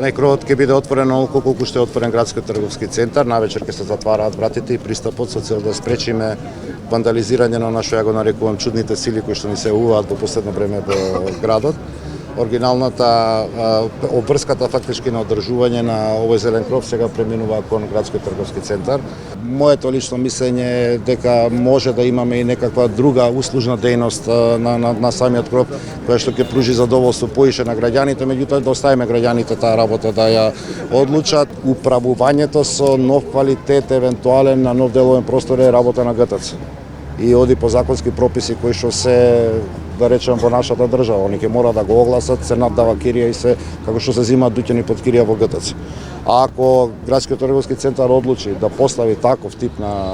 Најкровот ќе биде отворен онолку колку што е отворен градски трговски центар. Навечер ќе се затвараат вратите и пристапот со цел да спречиме вандализирање на што ја го нарекувам чудните сили кои што ни се јавуваат во последно време во градот. Оригиналната обврската фактички на одржување на овој зелен кров сега преминува кон градски трговски центар. Моето лично мислење е дека може да имаме и некаква друга услужна дејност на самиот кров, која што ќе пружи задоволство поише на граѓаните, меѓутоа да оставиме граѓаните таа работа да ја одлучат. Управувањето со нов квалитет, евентуален на нов деловен простор е работа на ГТЦ. И оди по законски прописи кои што се, да речем, во нашата држава. Они ќе мора да го огласат, се наддава кирија и се како што се земаат дуќани под кирија во ГТЦ. А ако градскиот трговски центар одлучи да постави таков тип на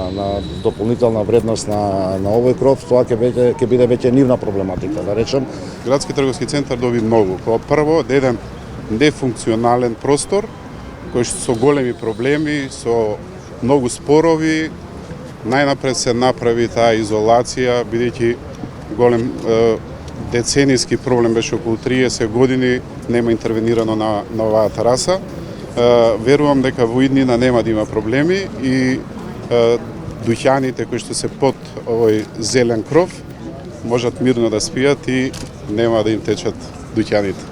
дополнителна вредност на овој кров, тоа ќе биде веќе нивна проблематика, да речем. Градски трговски центар доби многу. Како прво, еден нефункционален простор кој што со големи проблеми, со многу спорови. Најнапред се направи таа изолација, бидејќи голем деценијски проблем беше околу 30 години, нема интервенирано на оваа тераса. Верувам дека во иднина нема да има проблеми и дуќаните кои што се под овој зелен кров можат мирно да спијат и нема да им течат дуќаните.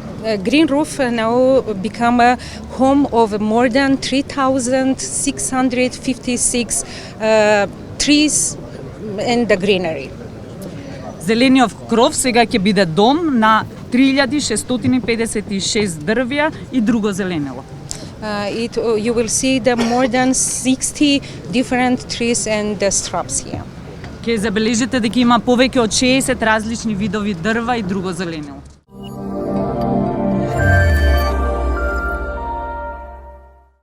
Green Roof now become a home of more than 3,656 trees and the greenery. Зелениот кров сега ќе биде дом на 3656 дрвја и друго зеленило. You will see the more than 60 different trees and shrubs here. Ќе забележите дека има повеќе од 60 различни видови дрва и друго зеленило.